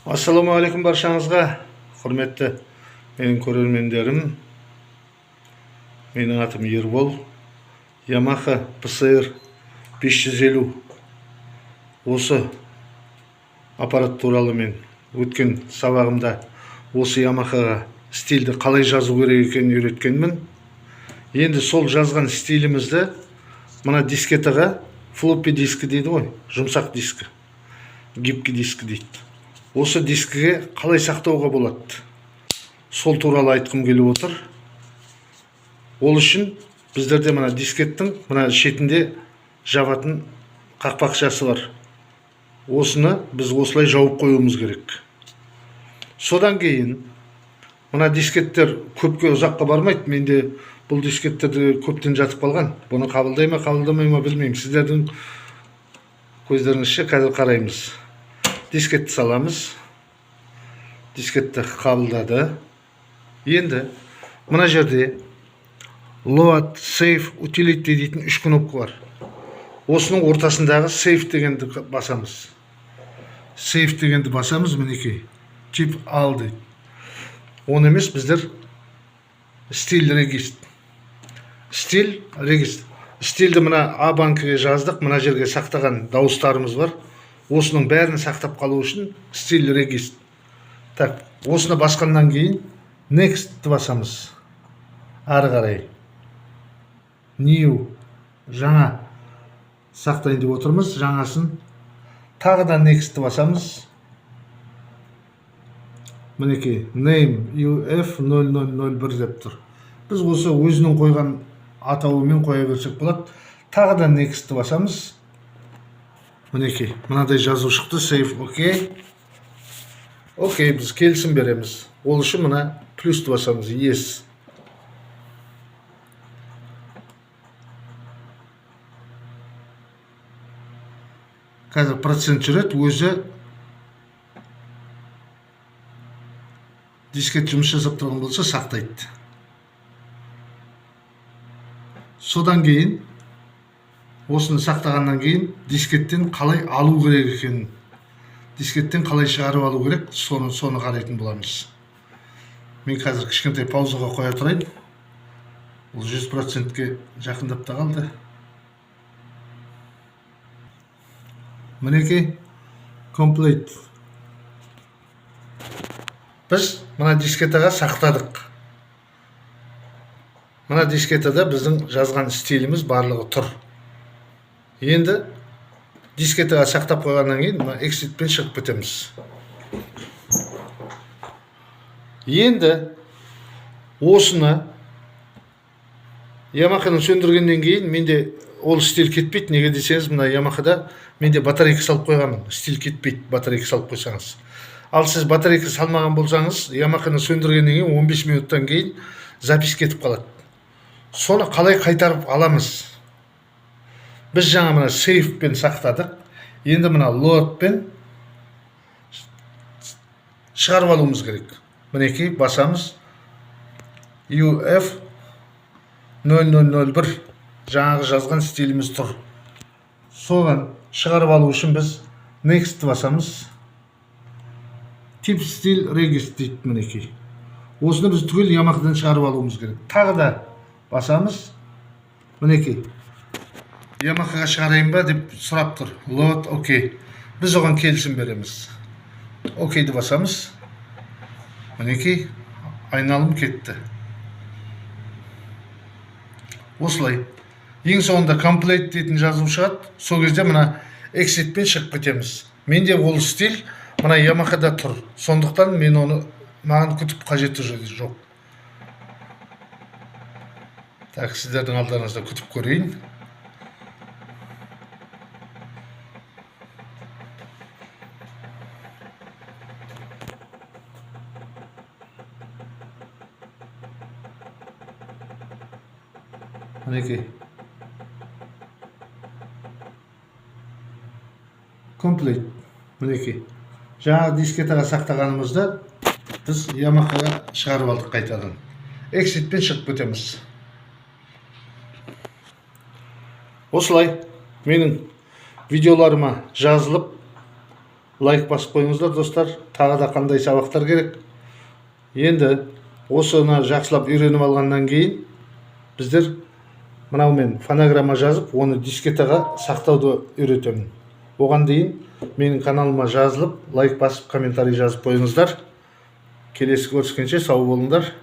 Ассаламуалейкум баршаңызға, құрметті менің көрермендерім. Менің атым Ербол. Yamaha PSR 550 осы аппарат туралы мен өткен сабағымда осы Yamahaға стильді қалай жазу керек екенін үйреткенмін. Енді сол жазған стилімізді мына дискетаға, флоппи диски дейді ғой, жұмсақ дискі, гибкий диски дейді. Осы дискіге қалай сақтауға болады? Сол туралы айтқым келіп отыр. Ол үшін біздерде мына дискеттің мына шетінде жабатын қақпақшасы бар. Осыны біз осылай жауып қоюымыз керек. Содан кейін мына дискеттер көпке ұзаққа бармайды. Менде бұл дискеттерді көптен жатып қалған. Бұны қабылдай ма, қабылдамай ма білмеймін. Сіздердің көздеріңізше қазір қараймыз. Дискетті саламыз. Дискетті қабылдады. Енді мына жерде Load, Save, Utility дейтін 3 кнопка бар. Осының ортасындағы Save дегенді басамыз. Save дегенді басамыз, мінекей. Тип ал дейді. Оны емес, біздер стиль регистр. Стиль регистр. Стильді мына А банкіге жаздық. Мына жерге сақтаған дауыстарымыз бар. Осының бәрін сақтап қалу үшін стиль регистр. Так, осыны басқаннан кейін Next басамыз. Ары қарай. New. Жаңа сақтайын деп отырмыз. Жаңасын. Тағы да Next басамыз. Мінекей. Name UF0001 деп тұр. Біз осы өзінің қойған атауымен қоя берсек болады. Тағы да Next басамыз. Мінекей. Мынадай жазу шықты. Save. Окей. Окей, біз келісім береміз. Ол үшін мына плюсті басамыз. Yes. Қазір процент жүреді, өзі дискет жұмыс жасап тұрған болса сақтайды. Содан кейін, осыны сақтағаннан кейін дискеттен қалай алу керек екенін, дискеттен қалай шығарып алу керек, соны қарайтын боламыз. Мен қазір кішкентай паузаға қоя тұрайын. Ол 100%-ке жақындап та қалды. Мінекей, Complete. Біз мына дискетаға сақтадық. Мына дискетада біздің жазған стиліміз барлығы тұр. Енді дискетаға сақтап қойғаннан кейін Exitпен шығып кетеміз. Енді осыны Yamaha'ны сөндіргеннен кейін менде ол стиль кетпейді. Неге десеңіз, мына Yamaha'да менде батарейка салып қойғанмын. Стиль кетпейді, батарейка салып қойсаңыз. Ал сіз батарейка салмаған болсаңыз, Yamaha'ны сөндіргеннен кейін 15 минуттан кейін запись кетіп қалады. Соны қалай қайтарып аламыз? Біз жаңа мына Save-пен сақтадық. Енді мына Load-пен шығарып алуымыз керек. Мінекей, басамыз. UF0001 жаңағы жазған стиліміз тұр. Соған шығарып алу үшін біз Next басамыз. Тип стиль регистр дейді, мінекей. Осыны біз түгел Yamaha'дан шығарып алуымыз керек. Тағы да басамыз. Мінекей. Yamaha'ға шығарайын ба деп сұрап тұр. Load, окей. Біз оған келісім береміз. Окейді басамыз. Мінекей, айналым кетті. Осылай. Ең соңында Complete дейтін жазу шығады. Сол кезде мына Exitпен шығып кетеміз. Менде ол стиль мына Yamaha'да тұр. Сондықтан мен оны маған күтіп қажеті жоқ. Так, сіздердің алдарыңызда күтіп көрейін. Мінекей. Complete. Мінекей. Жаңа дискетаға сақтағанымызды біз Yamaha'ға шығарып алдық қайтадан. Exitпен шығып кетеміз. Осылай менің видеоларыма жазылып, лайк басып қойыңыздар достар. Тағы да қандай сабақтар керек. Енді осыны жақсылап үйреніп алғаннан кейін біздер мынаумен фонограмма жазып, оны дискетаға сақтауды үйретемін. Оған дейін менің каналыма жазылып, лайк басып, комментарий жазып қойыңыздар. Келесі көріскенше сау болыңдар.